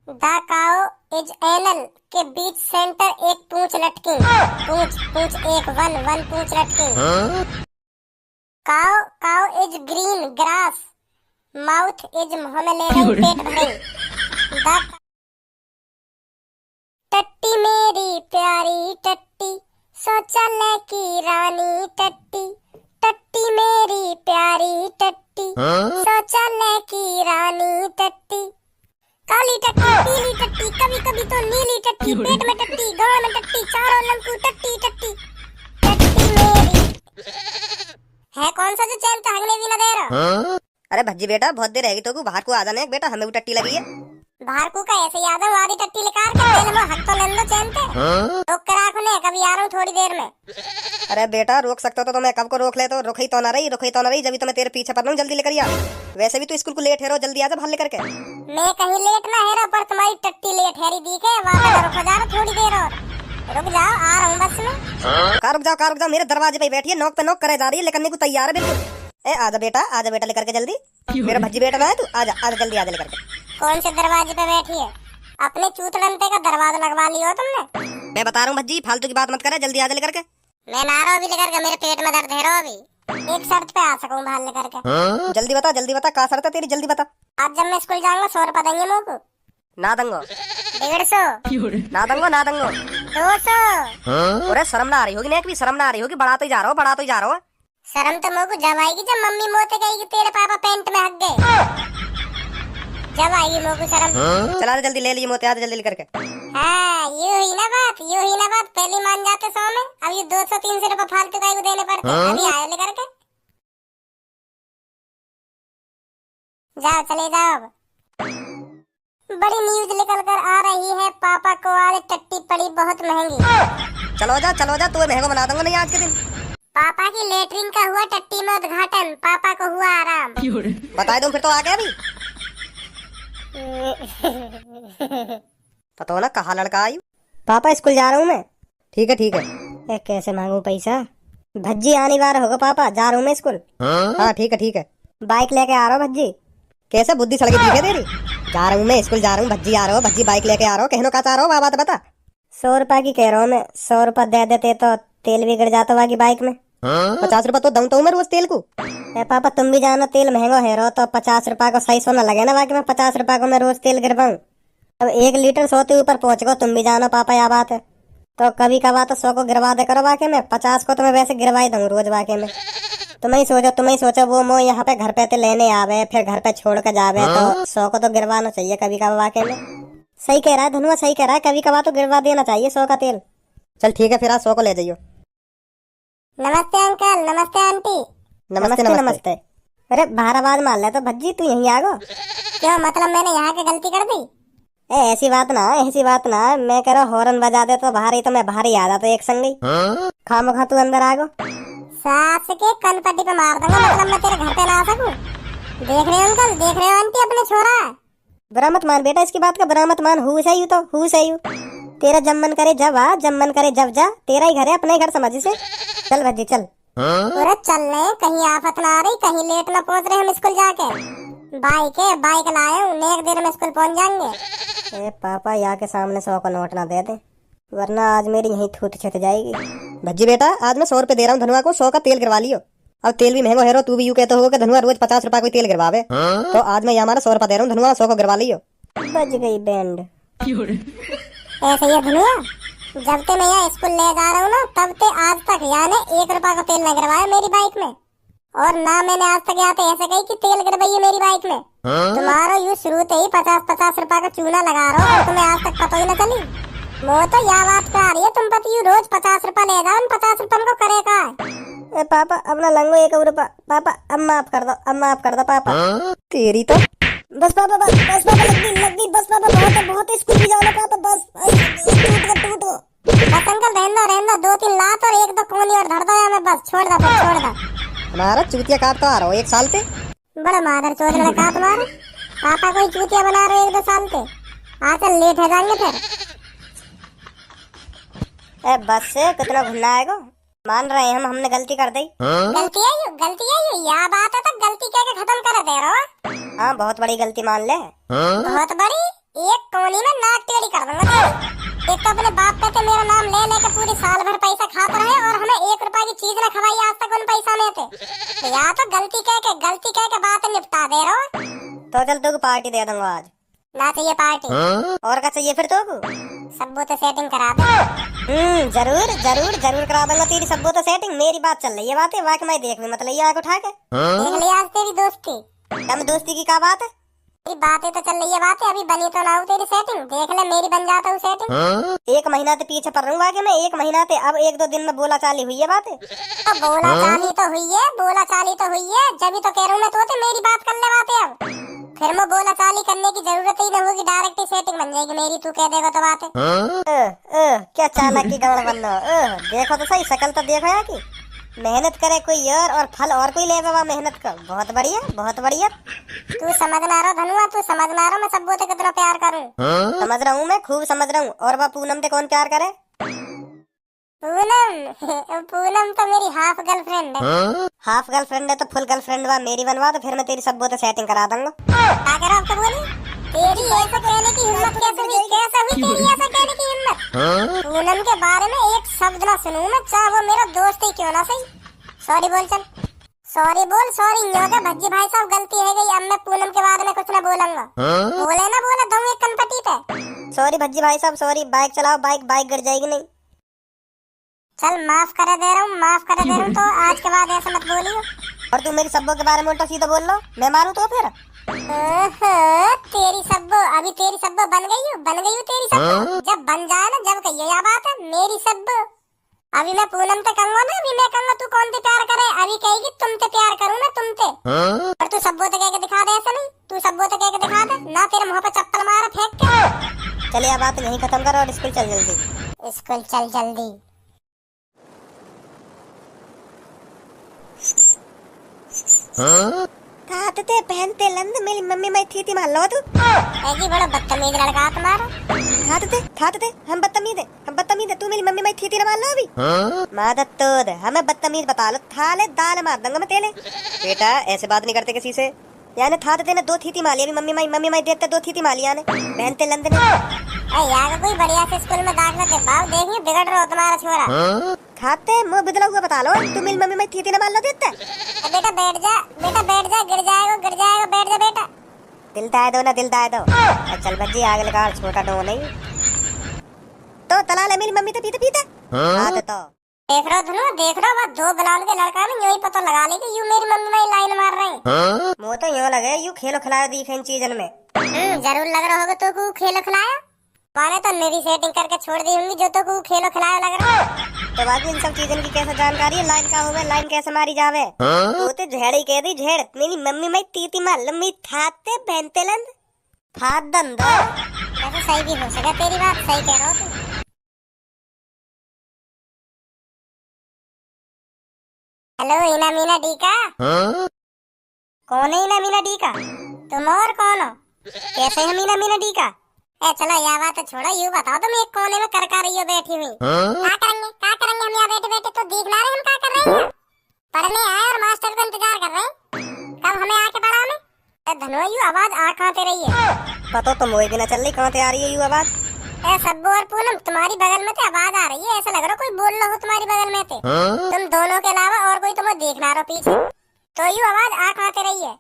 The cow is anal के बीच centre एक पूंछ लटकी। पूंछ पूंछ एक वन वन पूंछ लटकी। Cow cow is green grass mouth is मुंह में ले गई पेट भरी। द टट्टी मेरी प्यारी टट्टी शौचालय की रानी टट्टी। टट्टी मेरी प्यारी टट्टी शौचालय की रानी टट्टी। काली टट्टी पीली टट्टी कभी कभी तो नीली टट्टी। पेट में टट्टी गाँव में टट्टी चारों लंकू टट्टी टट्टी। टट्टी मेरी है कौन सा जो चैन भागने भी न दे रहा। अरे भज्जी बेटा बहुत देर रहेगी तो बाहर को आ जाने बेटा, हमें भी टट्टी लगी है। बाहर को का ऐसे याद है आधी टट्टी निकाल के पहले वो हक तो ले लो चैन पे। रोक कर आँख ने कभी आ रहा हूँ थोड़ी देर में। अरे बेटा रोक सकते हो तो मैं कब को रोक ले, तो रुकी तो ना रही जब तो मैं तेरे पीछे पड़ रहा हूँ, जल्दी लेकर आ। वैसे भी तू स्कूल को लेट है रो, जल्दी आ जा बाहर लेकर के। मैं कहीं लेट ना है पर तुम्हारी टट्टी लेट हैरी दिखे। वहाँ रुक जा थोड़ी देर और रुक जाओ, आ रहा हूँ बस में। कार रुक जाओ मेरे दरवाजे पे बैठी है, नॉक पे नॉक करे जा रही है, लेकर को तैयार है बिल्कुल। ए आजा बेटा लेकर के जल्दी। मेरा भज्जी बेटा ना है तू, आजा जल्दी आजा लेकर के। कौन से दरवाजे पे बैठी है? अपने चूतड़ंते का दरवाजा लगवा लियो तुमने। मैं बता रहा हूँ भज्जी फालतू की बात मत करे, जल्दी आजा लेकर के। मैं ना रहा अभी लेकर के, मेरे पेट में दर्द है रो अभी। एक शर्त पे आ सकूं बाहर लेकर के। जल्दी बता का शर्त है तेरी, जल्दी बता। आज जब मैं स्कूल जाऊंगा 100 रुपए देंगे मुँह को। ना दूंगा। 150। ना दूंगा। 200। अरे शर्म ना आ रही होगी, नेक भी शर्म ना आ रही होगी, बढ़ा तो ही जा रहा हो। शर्म तो मुझको जब आएगी जब मम्मी मोते कहेगी तेरे पापा पेंट में हक गए, जब आएगी मुझको शर्म। चला जल्दी ले लिए मोते, आजा जल्दी लेकर के। हाँ यूं ही ना बात पहले मान जाते 100 में। अब ये 200-300 रुपए फालतू का ही देने पड़ते। अभी आए लेकर के जाओ, चले जाओ। अब बड़ी न्यूज निकल कर आ रही है, पापा को आज टट्टी पड़ी बहुत महंगी। चलो जा तो महंगा बना दूंगा नहीं आज के दिन। पापा की लेटरिन का हुआ टट्टी में उद्घाटन, पापा को हुआ आराम। बता दूं फिर तो आ गया अभी। पता हो ना कहाँ लड़का आई। पापा स्कूल जा रहा हूँ मैं। ठीक है। कैसे मांगू पैसा? भज्जी आने वाला होगा पापा, जा रहा हूँ मैं स्कूल। हाँ ठीक है। बाइक लेके आ रहा हूँ भज्जी। कैसे बुद्धि सड़के दिखे तेरी। जा रहा हूँ मैं स्कूल, जा रहा हूँ भज्जी आ रहा हो, भज्जी बाइक लेके आ रहा हो, कहनो का चाह रहा हो बात बता। 100 रुपए की कह रहा हूँ मैं, 100 रुपए दे देते तो तेल भी गिर जाता बाकी बाइक में। 50 रुपए तो दूंगा मैं रोज तेल को। पापा तुम भी जानो तेल महंगा है रो, तो 50 रुपए को सही सोना लगे ना, बाकी में 50 रुपए को मैं रोज तेल गिरवाऊं। अब 1 लीटर 100 के ऊपर पहुंच गो, तुम भी जानो पापा यह बात है। तो कभी कभार तो 100 को गिरवा दे करो बाकी में, 50 को तो मैं वैसे गिरवा ही दूँ रोज बाकी में। तुम ही सोचो वो मो यहाँ पे घर पे ते लेने आवे फिर घर पे छोड़ कर जावे, तो 100 को तो गिरवाना चाहिए कभी कभार बाकी में। सही कह रहा है धनुआ, सही कह रहा है, कभी कभार तो गिरवा देना चाहिए 100 का तेल। चल ठीक है फिर आज 100 को ले जाइयो। नमस्ते अंकल, नमस्ते आंटी। नमस्ते। अरे बाहर आवाज मार ले तो भज्जी तू यहीं आ गो। क्यों मतलब मैंने यहाँ के गलती कर दी? ऐसी बात ना, मैं कह रहा हॉर्न बजा दे तो बाहर ही, तो मैं बाहर ही आ जाता एक संग ही। खामखा तू अंदर आ गो। सास के कनपट्टी पे मार दूंगा, मतलब मैं तेरे घर पे ना आ सकूं। देख रहे हो अंकल, देख रहे हो आंटी अपने छोरा। बुरा मत मान बेटा, इसकी बात का बुरा मत मान। हूँ सही हूँ। तेरा जब मन करे जब आ, जब मन करे जब जा, तेरा ही घर है, अपने घर समझ से। चल भज्जी चल। अरे चलने कहीं आफत ना आ रही, कहीं लेट ना पहुंच रहे हम स्कूल जाके। बाइक लाए हूँ, एक देर में स्कूल पहुंच जाएंगे। ए पापा यहाँ के सामने 100 का नोट ना दे दे, वरना आज मेरी यहीं थूत छित जाएगी। भज्जी बेटा आज मैं 100 रुपए दे रहा हूँ धनुआ को, 100 का तेल गिरवा लियो। अब तेल भी महंगा है रो, तू भी यूं कहते हो कि धनुआ रोज 50 रुपए कोई तेल गिरवावे, तो आज मैं हमारा 100 रुपए दे रहा हूँ धनुआ, 100 को गिरवा लियो। बज गई बैंड। ऐसे ही धनुआ, जब ते मैं यहाँ स्कूल ले जा रहा हूँ ना, तब ते आज तक यानी 1 रुपए का तेल न गिरवाया मेरी बाइक में, और ना मैंने आज तक यहाँ पे ऐसे कही कि तेल गिरवाइए मेरी बाइक में। तुम्हारा यू शुरू से ही 50-50 रुपए का चूना लगा रहा हो, और तुम्हें आज तक पता ही न चली। वो तो यह बात पे आ रही है, तुम पति यू रोज 50 रुपए ले जाओ, 50 रुपए को करेगा। पापा अपना लंगो 1 रुपया, पापा अब माफ कर दो पापा। तेरी तो बस पापा लग गई बस पापा, बहुत स्कूल भी जाना पापा, बस टूट। बस अंकल रहने दो 2-3 लात और 1-2 कोनी और धर दो या मैं, बस छोड़ दो। हमारा चूतिया काटता आ रहा हो 1 साल से। बड़ा मादर चोद लड़का तुम्हारा, पापा कोई चूतिया बना रहे 1-2 साल से। चल लेट हो जाएंगे फिर। बस से कितना घुमना आएगा, मान रहे हैं हमने गलती कर दी। गलती है यू या बात है तो गलती कह के खत्म कर दे रहो। हाँ बहुत बड़ी गलती मान ले। बहुत बड़ी? एक कोनी में नाक टेढ़ी कर दूंगा तेरी। एक तो अपने बाप पे तो मेरा नाम ले लेके पूरी साल भर पैसा खाता रहे और हमें 1 रुपए की चीज न खवाई आज तक उन पैसा में थे। तो या तो गलती कह के बात निपटा दे रहा हो। तो चल तुझको पार्टी दे दूंगा आज। ना चाहिए पार्टी। और क्या चाहिए फिर तुझको? सब्बू तो सेटिंग करा दे। जरूर जरूर जरूर करा दूंगा तेरी सब्बू तो सेटिंग। मेरी बात चल रही है बातें वाकई मैं देख भी मत लिया आग उठा के। देख लिया आज तेरी दोस्ती। हम दोस्ती की क्या बात है? तेरी बातें तो चल रही है बातें, अभी बनी तो ना हो तेरी सेटिंग। देख ले मेरी बन जाता हूँ सेटिंग। 1 महीना से पीछे पड़ रहा हूँ आगे मैं 1 महीना से। अब 1-2 दिन में बोला चाली हुई है बातें। तो बोला चाली तो हुई है, बोला चाली तो हुई है। जब ही तो कह रहा हूँ मैं तो मेरी बात कर ले बातें। अब फिर मैं बोला चाली करने की जरूरत ही नहीं होगी, डायरेक्ट ही सेटिंग बन जाएगी मेरी। तू कह देगा तो बातें। क्या चालाकी गड़ बनना। देखो तो सही शकल तो देखो यार की मेहनत करे कोई और फल और कोई ले बाबा मेहनत का। बहुत बढ़िया बहुत बढ़िया। तू समझ ना रहा धनुआ, तू समझ ना रहा मैं सब्बू से कितना प्यार करूं। समझ रहा हूँ मैं, खूब समझ रहा हूँ। और वह पूनम से कौन प्यार करे? पूनम तो मेरी हाफ गर्लफ्रेंड है। हाफ गर्लफ्रेंड है तो फुल गर्लफ्रेंड वा मेरी बनवा। तो फिर मैं तेरी सब्बू से सेटिंग करा दूंगा। क्या कह रहा आपको बोली? तेरी ऐसा कहने की हिम्मत कैसे हुई? कैसे हुई तेरी ऐसा कहने की हिम्मत? पूनम के बारे में एक शब्द ना सुनूं मैं, चाहे वो मेरा दोस्त ही क्यों ना सही। सॉरी बोल चल, सॉरी बोल। सॉरी नहीं होगा भज्जी भाई साहब, गलती है गई। अब मैं पूनम के बारे में कुछ ना बोलूंगा। बोले ना बोले दऊं एक कनपटी पे। सॉरी भज्जी भाई साहब सॉरी। बाइक चलाओ, बाइक गिर जाएगी नहीं। चल माफ कर दे रहा हूँ, माफ कर दे रहा हूँ। तो आज के बाद ऐसा मत बोलियो। और तू मेरी सब्बो के बारे में उल्टा सीधा बोल लो, मैं मारूं तो फिर? तेरी सब्बो अभी तेरी सब्बो बन गई हूँ तेरी सब्बो। जब बन जाए ना जब कहियो यह बात है मेरी सब्बो। अभी मैं पूनम से कहूंगा ना, अभी मैं कहूंगा तू कौन से प्यार करे। अभी कहेगी तुम ते प्यार करूँ ना तुम ते। और तू सब्बो से कह के दिखा दे। ऐसा नहीं, तू सब्बो से कह के दिखा दे ना, तेरे मुंह पे चप्पल मारा फेंक के। चलिए बात यहीं खत्म करो और स्कूल चल जल्दी। स्कूल चल जल्दी। खाते पहनते लंद मेरी मम्मी मैं थी मान लो तू। ऐसी बड़ा बदतमीज लड़का तुम्हारा। खाते हम बदतमीज है। तू मेरी मम्मी मैं थी ना मान लो अभी। मादत तो हमें बदतमीज बता लो, थाले दाल मार दूंगा मैं तेले। बेटा ऐसे बात नहीं करते किसी से। यानी था तो तेने 2 थी माली अभी मम्मी मैं देते 2 थी माली यानी पहनते लंद ने। यार कोई बढ़िया से स्कूल में दाखिला दे बाप, देखिए बिगड़ रहा हो तुम्हारा छोरा। खाते मुंह बदला हुआ बता लो। तू मेरी मम्मी मैं थी ना मान लो देते। बेटा बैठ जा गिर जाएगा बैठ जा बेटा। दिल दाए दो ना, दिल दाए दो। चल बच्ची आगे लगा, छोटा डो नहीं तो तला ले मेरी मम्मी तो पीते हाथ तो। देख रहा धनु, देख रहा वो 2 गलाल के लड़का में यूं ही पता लगा ले कि यूं मेरी मम्मी में लाइन मार रहे हैं। मुंह तो यूं लगे यूं खेलो खिलाया दिखे इन चीजन में। जरूर लग रहा होगा तो को खेलो खिलाया। माने तो मेरी सेटिंग करके छोड़ दी होंगी जो तो को खेलो खिलाया लग रहा है। तो बाकी इन सब चीजन की कैसे जानकारी है? लाइन का होवे, लाइन कैसे मारी जावे? तू तो झेड़ ही कह दी झेड़। मेरी मम्मी मैं तीती मार लम्बी थाते पहनते लंद फात दंदा। ऐसा सही भी हो सका, तेरी बात सही कह रहा हो तू। हेलो इना मीना डीका। कौन है इना मीना डीका? तुम और कौन हो? कैसे है मीना डीका? चलो यह बात छोड़ो, यूँ बताओ तुम एक कोने में कर रही हो बैठी हुई। क्या करेंगे हम यहाँ बैठे बैठे? तो देख ला रहे हम क्या कर रहे हैं। पढ़ने आए और मास्टर का इंतजार कर रहे हैं कब हमें आके पढ़ा में। धनो यू आवाज आ कहाँ ते रही है? पता तो मोई भी ना चल रही कहाँ ते आ रही है यू आवाज। सब्बू और पूनम तुम्हारी बगल में आवाज आ रही है, ऐसा लग रहा कोई बोल रहा हो तुम्हारी बगल में थे। तुम दोनों के अलावा और कोई तुम्हें देख ना रहा पीछे। तो यू आवाज आ कहाँ ते रही है?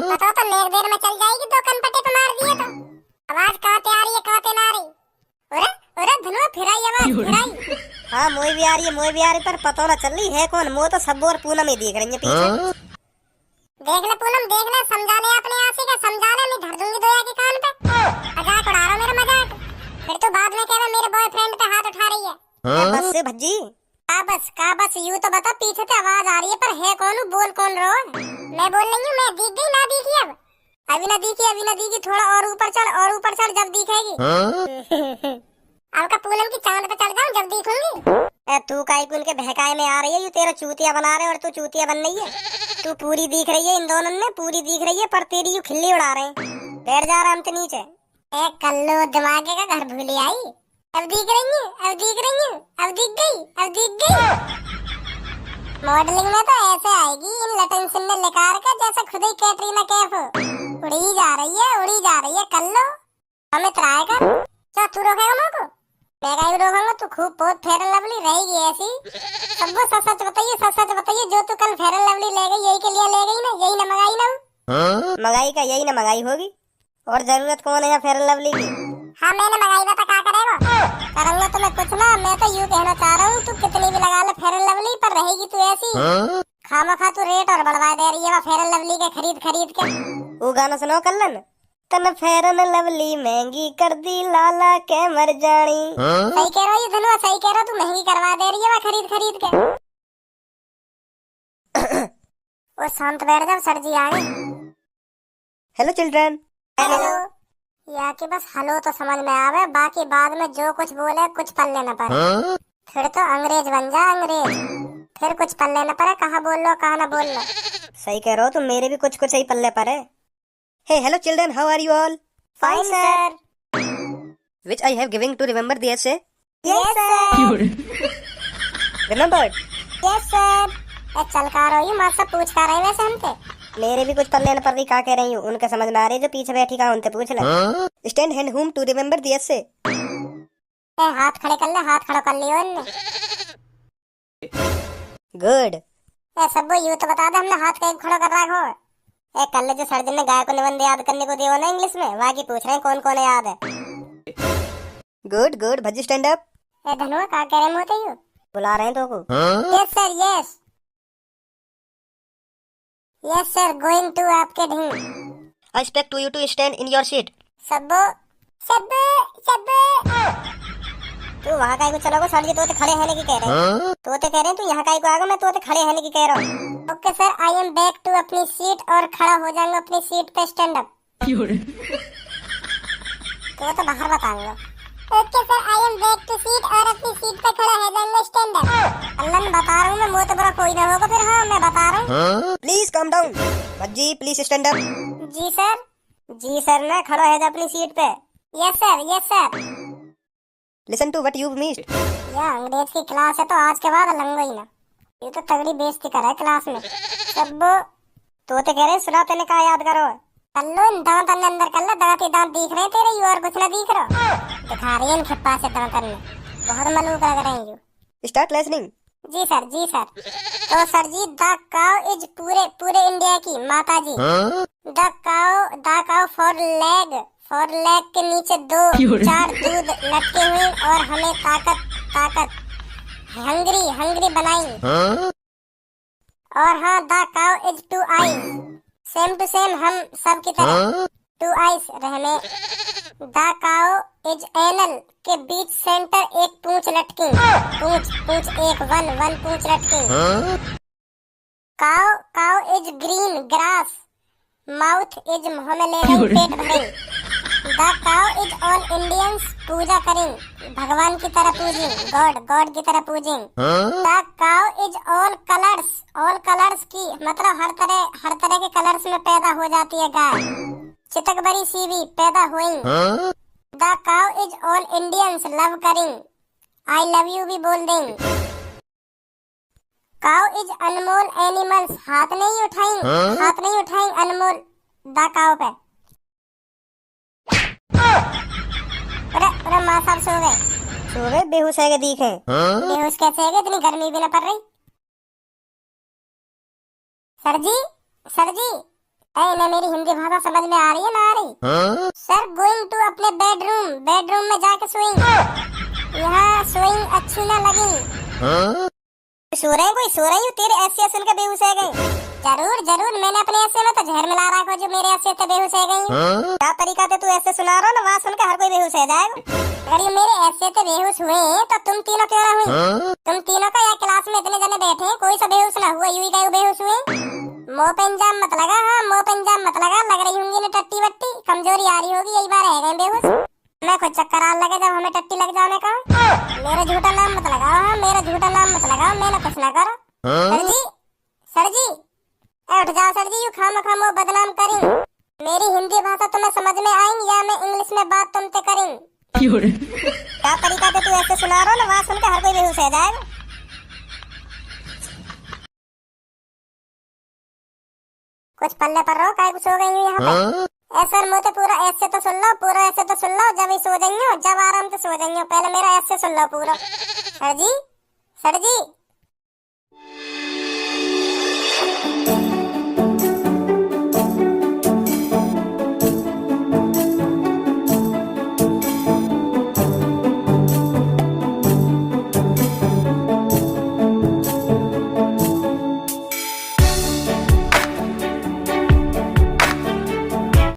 बताओ तो नेक देर में चल जाएगी। 2 कनपटे पे मार दिए तो आवाज कहाँ ते आ रही है कहाँ ते ना आ रही। अरे धनुआ फिराई आवाज फिराई। हाँ मोई भी आ रही पर पता ना चल रही है कौन। मुँह तो सब्बू और पूनम ही दिख रही है पीछे। देख ले पूनम देख ले, समझा ले अपने आंसी का, समझा ले। नहीं धर दूंगी दोया के कान पे। मजाक उड़ा रहा मेरा मजाक। फिर तो बाद में कहना मेरे बॉयफ्रेंड पे हाथ उठा रही है। बस से भज्जी का बस यूं तो बता पीछे से आवाज आ रही है पर है कौन? बोल कौन रहो? मैं बोल रही हूँ। मैं दिख गई ना दिखी? अब अभी ना दिखी। थोड़ा और ऊपर चढ़ जब दिखेगी। अब का पूनम की चांद पे चढ़ जाऊं जब दिखूंगी। तू काई कुल के बहकाए में आ रही है? यू तेरा चूतिया बना रहे और तू चूतिया बन रही है। तू पूरी दिख रही है, इन दोनों ने पूरी दिख रही है पर तेरी यू खिल्ली उड़ा रहे हैं। बैठ जा आराम से नीचे। कल्लो दिमागे का घर भूली आई। अब दिख गई। मॉडलिंग में तो ऐसे आएगी इन लटन सिन्ने लेकर के जैसे खुद ही कैटरीना कैफ। उड़ी जा रही है कल्लो। हमें ट्राई कर। क्या तू रोकेगा मेरे को? मैं कहीं रोकूंगा? तू खूब बहुत फेयर एंड लवली रहेगी ऐसी। सब वो सच सच बताइए, सच सच बताइए, जो तू कल फेयर एंड लवली ले गई यही के लिए ले गई ना? यही ना मंगाई ना? मंगाई का यही ना मंगाई होगी, और जरूरत कौन है यहाँ फेयर एंड लवली की? हाँ मैंने मंगाई बता क्या करेगा? करूंगा तो मैं कुछ ना, मैं तो यूँ कहना चाह रहा हूँ, तू कितनी भी लगा ले फेयर एंड लवली पर रहेगी तू ऐसी। खामखा तू रेट और बढ़वा दे रही है फेयर एंड लवली के खरीद खरीद के। वो गाना सुनो कल्लन, तन फेयर एंड लवली महंगी कर दी लाला के मर जानी। सही कह रहा है धनुआ, सही कह रहा, तू महंगी करवा दे रही है खरीद खरीद के। वो शांत बैठ जा, सर जी आ गए। Hello children. हेलो। या कि बस हेलो तो समझ में आवे, बाकी बाद में जो कुछ बोले कुछ पल्ले न पड़े। फिर तो अंग्रेज बन जा अंग्रेज, फिर कुछ पल्ले न पड़े, कहाँ बोल लो कहाँ न बोल लो। सही कह रहे हो तुम, मेरे भी कुछ कुछ ही पल्ले पर है। Hey hello children, how are you all? Fine sir. Which I have given to remember the essay? Yes sir. Remembered? Yes sir. चल का रही हूँ, माँ से पूछ कर रही वैसे हमसे। मेरे भी कुछ पल्ले न पर भी, क्या कह रही हूँ उनके समझ में आ रही, जो पीछे बैठी का उनसे पूछ ले। Stand hand whom to remember the essay? हाथ खड़े कर ले, हाथ खड़ा कर लियो इनने। Good. सब वो यूँ तो बता दे, हमने हाथ कहीं खड़ा कर रखा हो। कल जो सर जी ने गाय को निबंध याद करने को दिया ना इंग्लिश में, वहाँ की पूछ रहे हैं कौन कौन याद है। Good good, Bhajji stand up. धनुआ क्या कह रहे होते यू? बुला रहे हैं तो को। Yes sir yes. Yes sir, going to आपके ढिंग। I expect to you to stand in your seat. सबो सबो सबो। तू वहाँ काहे को चला गो? सर जी तोते खड़े रहने की कह रहे हैं। तोते कह रहे हैं तू यहाँ काहे को आ गया? मैं तोते खड़े रहने की कह रहा हूँ। Okay sir, I am back to अपनी सीट और खड़ा हो जाऊंगा अपनी सीट पे, स्टैंड अप। तो बाहर बताऊंगा। Okay sir, I am back to seat और अपनी सीट पे खड़ा हो जाऊंगा, स्टैंड अप। अल्लाह मैं बता रहा हूँ, मैं मुँह तो बुरा कोई ना होगा फिर। हाँ मैं बता रहा हूँ। Please calm down. Bhajji please stand up. जी सर। जी सर ना, खड़ा है जा अपनी सीट पे। Yes sir yes sir. Listen to what you've missed. यह अंग्रेज की क्लास है तो आज के बाद लंगो ही ना। ये तो तगड़ी बेइज्जती कर रहा है क्लास में। सब तोते कह रहे हैं सुना तेने कहा याद करो। कल्लो दांत अन्ने अंदर कर ले, दांत ही दांत दिख रहे हैं तेरे, यू और कुछ ना दिख रहा। दिखा रही है इन खिप्पा से दांत अन्ने, बहुत मलूक लग रहे हैं यू। Start listening. जी सर जी सर। तो सर जी, द काउ इज पूरे पूरे इंडिया की माता जी। द काउ फॉर लेग के नीचे 2-4 दूध लटके हुए और हमें ताकत हंगरी बनाई। और हाँ, the cow is 2 eyes, same to same हम सब की तरह 2 आईज रहने। द काउ इज एनल के बीच सेंटर एक पूंछ लटकी, पूंछ एक वन पूंछ लटकी। Cow is green grass, mouth is मुंह में ले रही पेट भरी। The cow is all Indians पूजा करें, भगवान की तरह पूजें, गॉड की तरह पूजें। The cow is all colours की मतलब हर तरह के कलर्स में पैदा हो जाती है गाय, चितक बड़ी सी भी पैदा हुई। The cow is all Indians love करें, आई लव यू भी बोल दें। काउ इज अनमोल एनिमल्स, हाथ नहीं उठाई अनमोल द काउ पे। अरे माँ साहब सो गए बेहोश है के दिखे। बेहोश कैसे है? इतनी गर्मी भी ना पड़ रही। सर जी इन्हें मेरी हिंदी भाषा समझ में आ रही है ना आ रही? सर गोइंग टू अपने बेडरूम में जाके सोएंगे, यहाँ सोइंग अच्छी ना लगी। सो रही हूँ तेरे ऐसे सुन के बेहोश है गई। जरूर मैंने अपने ऐसे में तो जहर मिला रहा है जो मेरे ऐसे से बेहोश है गई। क्या तरीका से तू ऐसे सुना रहा ना, वहाँ सुन के हर कोई बेहोश है जाएगा। अगर ये मेरे ऐसे से बेहोश हुए तो तुम तीनों क्यों ना हुई? तुम तीनों का या क्लास में इतने जने बैठे हैं, कोई सा बेहोश ना हुआ, यूं ही बेहोश हुए। मुँह पे इंजाम मत लगा, हाँ मुँह पे इंजाम मत लगा, लग रही होंगी ना टट्टी वट्टी, कमजोरी आ रही होगी, यही बार रह गए बेहोश। मैं खुद चक्कर आने लगे जब हमें टट्टी लग जाने का। मेरा झूठा नाम मत लगाओ, हाँ मेरा झूठा नाम मत लगाओ, मैंने कुछ ना करो। सर जी उठ जाओ सर जी, यू खामखा बदनाम करें। मेरी हिंदी भाषा तुम्हें समझ में आएंगी या मैं इंग्लिश में बात तुमसे करें? क्या तरीका से तू ऐसे सुना रहा ना, वहाँ सुन के हर कोई बेहोश हो जाएगा। कुछ पल्ले पर रहो, काहे कुछ हो गई हूँ यहाँ पे। सर मोते पूरा ऐसे तो सुन लो, पूरा ऐसे तो सुन लो, जब ही सो जाइयो, जब आराम से सो जाइयो, पहले मेरा ऐसे सुन लो पूरा। सर जी, सर जी।